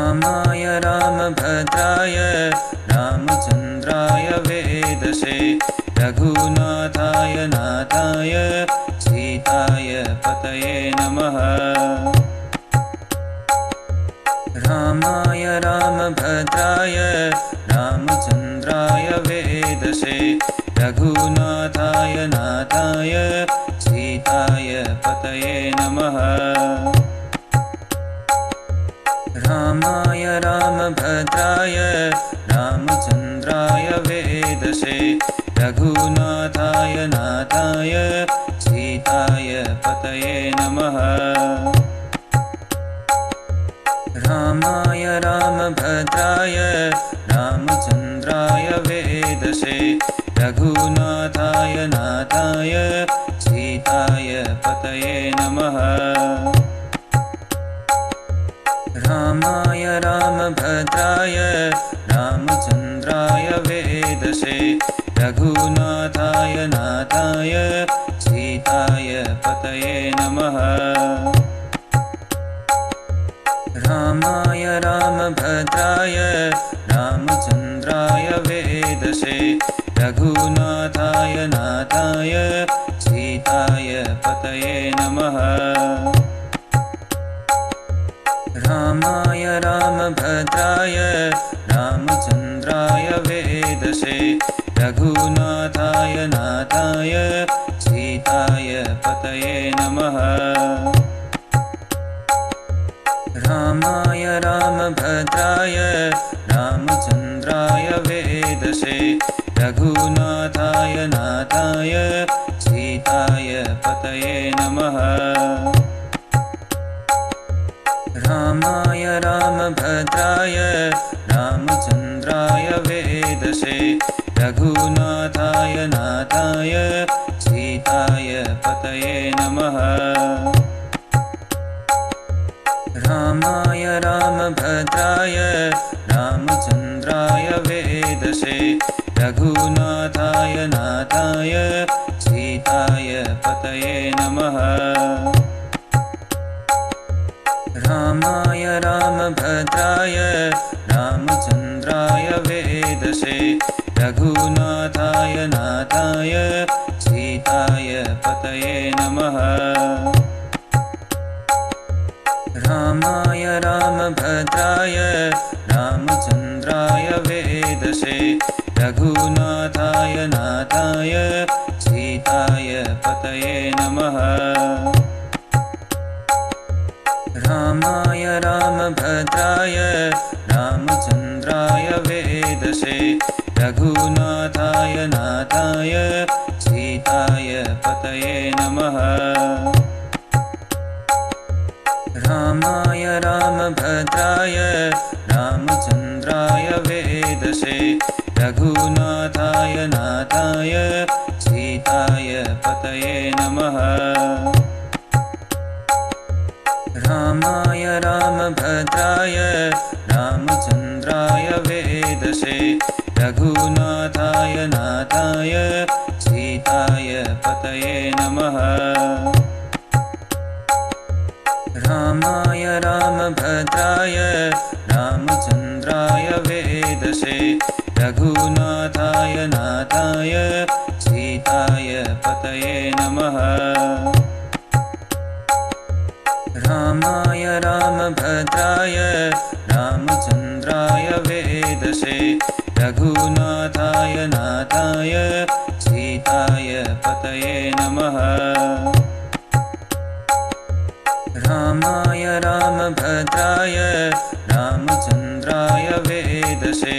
रामाय रामभद्राय रामचन्द्राय वेदसे रघुनाथाय नाथाय सीताय पतये नमः। रामाय रामभद्राय रामचन्द्राय वेदसे रघुनाथाय नाथाय सीताय पतये नमः। रामाय रामभद्राय रामचन्द्राय वेदसे रघुनाथाय नाथाय सीताय पतये नमः। रामाय रामभद्राय रामचन्द्राय वेदसे रघुनाथाय नाथाय सीताय पतये नमः। रामाय रामभद्राय रामचन्द्राय वेदसे रघुनाथाय नाथाय सीताय पतये नमः। रामाय रामभद्राय रामचन्द्राय वेदसे रघुनाथाय नाथाय सीताय पतये नमः। रामाय रामभद्राय रामचन्द्राय वेदसे रघुनाथाय नाथाय सीताय पतये नमः। रामाय रामभद्राय रामचन्द्राय वेदसे रघुनाथाय नाथाय सीताय पतये नमः। रामाय रामभद्राय रामचन्द्राय वेदसे रघुनाथाय नाथाय सीताय पतये नमः। रामाय रामभद्राय रामचन्द्राय वेदसे रघुनाथाय नाथाय सीताय पतये नमः। रामाय रामभद्राय रामचन्द्राय वेदसे रघुनाथाय नाथाय सीताय पतये नमः। रामाय रामभद्राय रामचन्द्राय वेदसे रघुनाथाय नाथाय सीताय पतये नमः। रामाय रामभद्राय रामचन्द्राय वेदसे रघुनाथाय नाथाय सीताय पतये नमः। रामाय रामभद्राय रामचन्द्राय वेदसे रघुनाथाय नाथाय सीताय पतये नमः। रामाय रामभद्राय रामचन्द्राय वेदसे रघुनाथाय नाथाय सीताय पतये नमः। रामाय रामभद्राय रामचन्द्राय वेदसे रघुनाथाय नाथाय सीताय पतये नमः। रामाय रामभद्राय रामचन्द्राय वेदसे रघुनाथाय नाथाय सीताय पतये नमः। रामाय रामभद्राय रामचन्द्राय वेदसे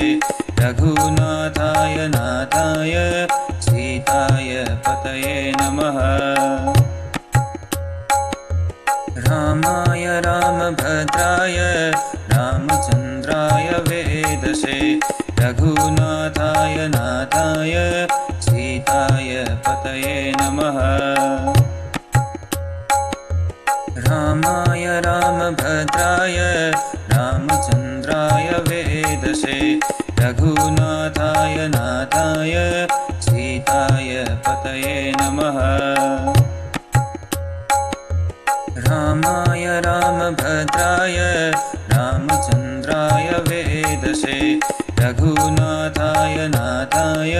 रघुनाथाय नाथाय सीताय पतये नमः। रामाय रामभद्राय रामचन्द्राय वेदसे रघुनाथाय नाथाय सीताय पतये नमः। रामाय रामभद्राय रामचन्द्राय वेदसे रघुनाथाय नाथाय सीताय पतये नमः। रामाय रामभद्राय रामचन्द्राय दशे रघुनाथाय नाथाय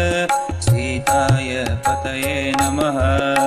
सीताय पतये नमः।